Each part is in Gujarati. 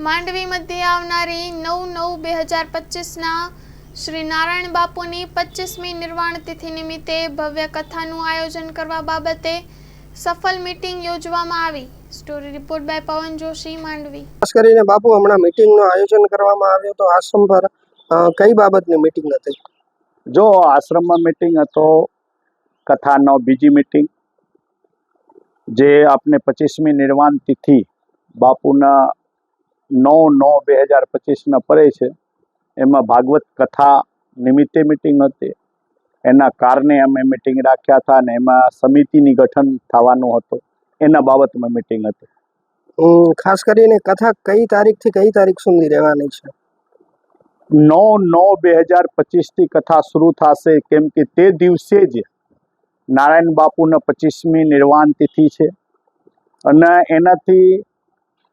માંડવી મધ્યે આવનારી 9/9/2025ના શ્રી નારાયણ બાપુની 25મી નિર્વાણ તિથિ નિમિત્તે ભવ્ય કથાનું આયોજન કરવા બાબતે સફળ મીટિંગ યોજવામાં આવી। સ્ટોરી રિપોર્ટ બાય પવન જોશી, માંડવી। ખાસ કરીને બાપુ હમણાં મીટિંગનું આયોજન કરવામાં આવ્યું તો આશ્રમ પર કઈ બાબતની મીટિંગ હતી? જો આશ્રમમાં મીટિંગ હતો, કથાનો બીજી મીટિંગ જે આપને 25મી નિર્વાણ તિથિ બાપુના 9/9/2025 પડે છે, એમાં ભાગવત કથા નિમિત્તે મીટિંગ હતી। એના કારણે અમે મીટિંગ રાખ્યા હતા અને એમાં સમિતિની ગઠન થવાનું હતું, એના બાબતમાં મીટિંગ હતી। ખાસ કરીને કથા કઈ તારીખથી કઈ તારીખ સુધી રહેવાની છે? 9/9/2025 કથા શરૂ થશે, કેમ કે તે દિવસે જ નારાયણ બાપુના 25મી નિર્વાણ તિથિ છે અને એનાથી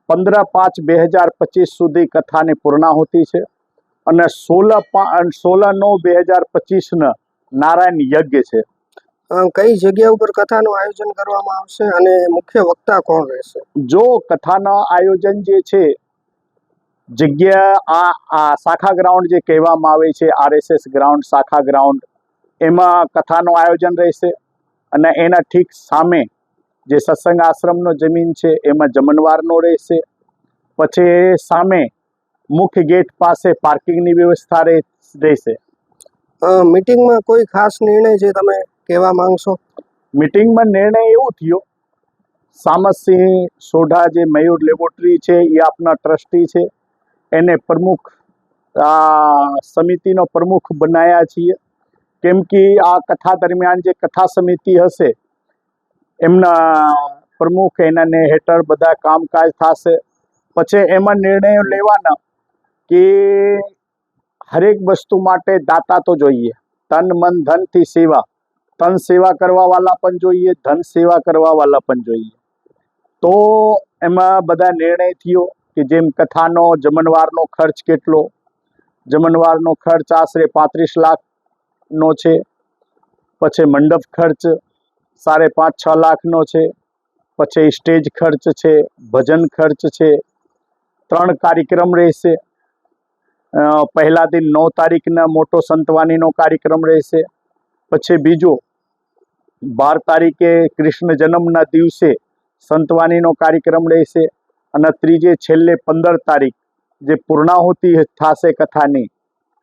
15/5/2025 સુધી કથાની પૂર્ણાહુતિ છે અને 16/9/2025 નારાયણ યજ્ઞ છે। કઈ જગ્યા ઉપર કથાનું આયોજન કરવામાં આવશે અને મુખ્ય વક્તા કોણ રહેશે? જો કથાના આયોજન જે છે, જગ્યા આ શાખા ગ્રાઉન્ડ જે કહેવામાં આવે છે, RSS ગ્રાઉન્ડ, શાખા ગ્રાઉન્ડ, એમાં કથાનું આયોજન રહેશે અને એના ઠીક સામે જે સત્સંગ આશ્રમનો જમીન છે એમાં જમણવારનો રહેશે। પછી સામે મુખ્ય ગેટ પાસે પાર્કિંગની વ્યવસ્થા રહેશે। મીટિંગમાં કોઈ ખાસ નિર્ણય જે તમે કહેવા માંગશો? મીટિંગમાં નિર્ણય એવું થયો, સામતસિંહ સોઢા જે મયુર લેબોરેટરી છે એ આપના ટ્રસ્ટી છે, એને પ્રમુખ સમિતિનો પ્રમુખ બનાવ્યા છીએ, કેમ કે આ કથા દરમિયાન જે કથા સમિતિ હશે એમના પ્રમુખ એના હેઠળ બધા કામકાજ થશે। પછી એમાં નિર્ણયો લેવાના કે હરેક વસ્તુ માટે દાતા તો જોઈએ, તન મન ધનથી સેવા, તન સેવા કરવાવાળા પણ જોઈએ, ધન સેવા કરવાવાળા પણ જોઈએ। તો એમાં બધા નિર્ણય થયો કે જેમ કથાનો જમણવારનો ખર્ચ કેટલો, જમણવારનો ખર્ચ આશરે 35 લાખનો છે, પછી મંડપ ખર્ચ 5.5-6 લાખનો છે, પછી સ્ટેજ ખર્ચ છે, ભજન ખર્ચ છે, 3 કાર્યક્રમ રહેશે। પહેલા દિન 9 તારીખના મોટો સંતવાણીનો કાર્યક્રમ રહેશે, પછી બીજો 12 તારીખે કૃષ્ણ જન્મના દિવસે સંતવાણીનો કાર્યક્રમ રહેશે અને ત્રીજે છેલ્લે 15 તારીખ જે પૂર્ણાહુતિ થશે કથાની,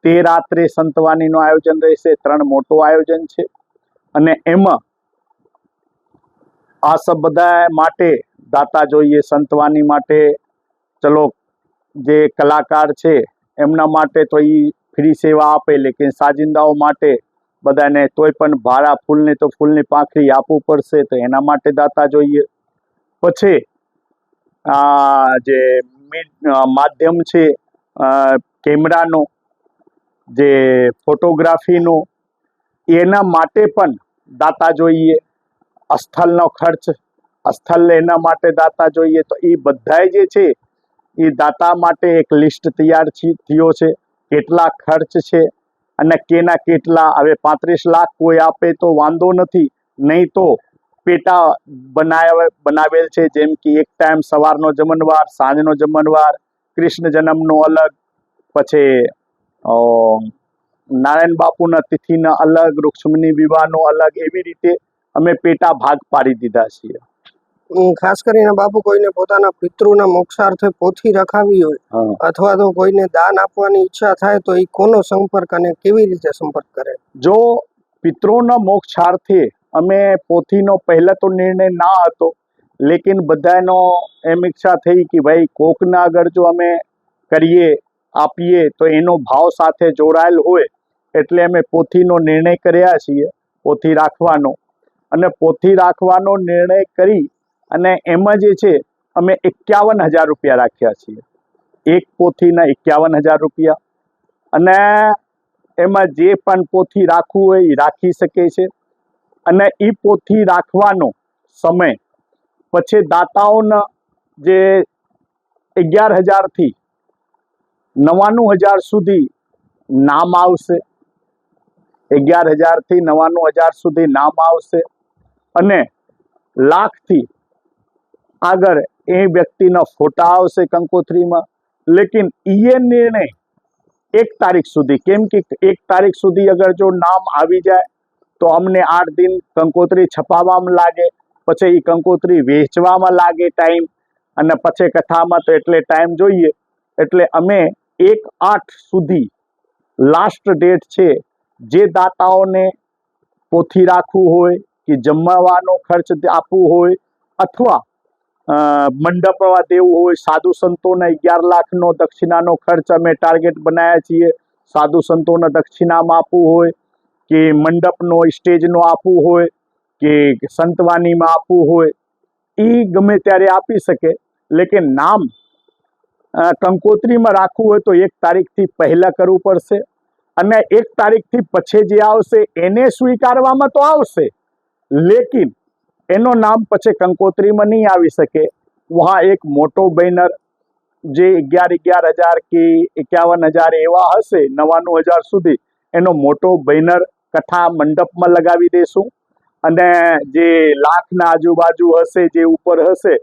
તે રાત્રે સંતવાણીનું આયોજન રહેશે। 3 મોટું આયોજન છે અને એમાં આ સબ બધા માટે દાતા જોઈએ। સંતવાણી માટે ચલો જે કલાકાર છે એમના માટે તો એ ફ્રી સેવા આપે, લેકિન સાજિંદાઓ માટે બધાને તોય પણ ભાડા ફૂલની તો ફૂલની પાંખરી આપવું પડશે, તો એના માટે દાતા જોઈએ। પછી જે માધ્યમ છે કેમેરાનો, જે ફોટોગ્રાફીનો, એના માટે પણ દાતા જોઈએ। સ્થળનો ખર્ચ, સ્થળ એના માટે દાતા જોઈએ। તો એ બધાય જે છે એ દાતા માટે એક લિસ્ટ તૈયાર થયો છે, કેટલા ખર્ચ છે અને કેના કેટલા। હવે 35 લાખ કોઈ આપે તો વાંધો નથી, નહીં તો પેટા બનાવેલ છે, જેમ કે એક ટાઈમ સવારનો જમણવાર, સાંજનો જમણવાર, કૃષ્ણ જન્મનો અલગ, પછી નારાયણ બાપુના તિથિના અલગ, રૂક્ષ્મણી વિવાહનો અલગ, એવી રીતે અમે પેટા ભાગ પાડી દીધા છીએ। ખાસ કરીને બાપુ કોઈને પોતાના પિતૃના મોક્ષાર્થે પોથી રખાવી હોય અથવા તો કોઈને દાન આપવાની ઈચ્છા થાય તો એ કોનો સંપર્ક અને કેવી રીતે સંપર્ક કરે? જો પિતૃના મોક્ષાર્થે અમે પોથીનો પહેલા તો નિર્ણય ના હતો, લેકિન બધાનો એમ ઈચ્છા થઈ કે ભાઈ કોકના આગળ જો અમે કરીએ, આપીએ તો એનો ભાવ સાથે જોડાયેલ હોય, એટલે અમે પોથીનો નિર્ણય કર્યા છીએ, પોથી રાખવાનો। અને પોથી રાખવાનો નિર્ણય કરી અને એમાં જે છે અમે 51,000 રૂપિયા રાખ્યા છીએ, એક પોથીના 51,000 રૂપિયા। અને એમાં જે પણ પોથી રાખવું હોય એ રાખી શકે છે અને એ પોથી રાખવાનો સમય પછી દાતાઓના જે 11,000 થી 99,000 સુધી નામ આવશે, 11,000 થી 99,000 સુધી નામ આવશે અને લાખથી આગળ એ વ્યક્તિના ફોટા આવશે કંકોત્રીમાં लेकिन ये निर्णय 1 तारीख सुधी, केम कि 1 तारीख सुधी अगर जो नाम आवी जाए तो अमने 8 दिन कंकोत्री छपावामां लागे, पछी ई कंकोत्री वेचवामां लागे टाइम, अने पछी कथामां तो एटले टाइम जोईए, एटले अमे 1/8 सुधी लास्ट डेट छे। जे दाताओने पोथी राखવું હોય કે જમવાનો ખર્ચ આપવું હોય અથવા મંડપમાં દેવું હોય, સાધુ સંતોને 11 લાખનો દક્ષિણાનો ખર્ચ અમે ટાર્ગેટ બનાવ્યા છીએ, સાધુ સંતોને દક્ષિણામાં આપવું હોય કે મંડપનો સ્ટેજનો આપવું હોય કે સંતવાણીમાં આપવું હોય, એ ગમે ત્યારે આપી શકે। લેકિન નામ કંકોત્રીમાં રાખવું હોય તો 1 તારીખથી પહેલાં કરવું પડશે, અને 1 તારીખથી પછી જે આવશે એને સ્વીકારવામાં તો આવશે, लेकिन એનો નામ પછી કંકોત્રીમાં નહીં આવી શકે। વहाँ એક મોટો બેનર જે 11,000 કે 51,000 એવા હશે, 99,000 સુધી, એનો મોટો બેનર કથા મંડપમાં લગાવી દેશું, અને જે લાખના આજુબાજુ હશે, જે ઉપર હશે,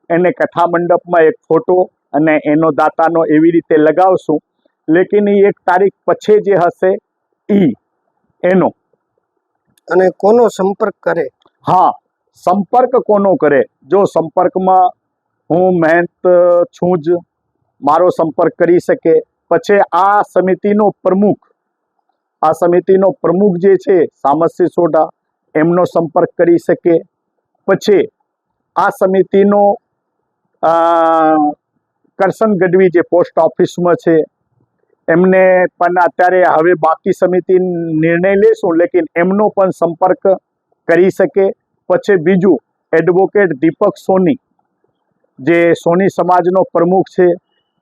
એને કથા મંડપમાં એક ફોટો અને એનો દાતાનો એવી રીતે લગાવશું। લેકિન એ 1 તારીખ પછી જે હશે એનો અને કોનો સંપર્ક કરે? हाँ, संपर्क कोनो करे? जो संपर्क में हूँ महंत छूँ ज, मारो संपर्क करी सके। पछे आ समितिनो प्रमुख जे छे सामसिंह सोढा, एमनो संपर्क करी सके। पछे आ समितिनो करसन गढ़वी जे पोस्ट ऑफिस में छे, एमने पण अत्यारे हवे बाकी समिति निर्णय लेशुं, लेकिन एमनो पण संपर्क करी सके। पछे बीजू एडवोकेट दीपक सोनी जे सोनी समाजनो प्रमुख छे,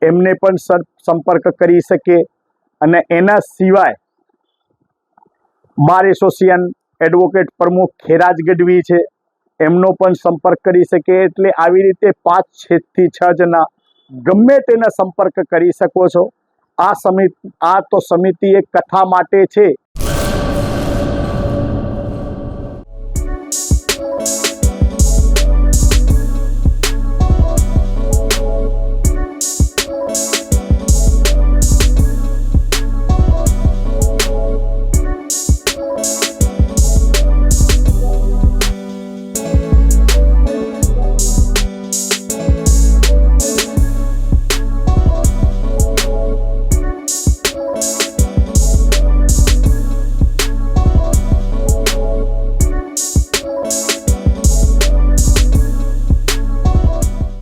एमने पण संपर्क करी सके। अने एना सिवाय बार एसोसिएशन एडवोकेट प्रमुख खेराज गढ़वी छे, एमनो पण संपर्क करी सके। एटले आवी रीते 5 થી 6 जना गमे तेना संपर्क करी शको छो। आ तो समिति एक कथा माटे छे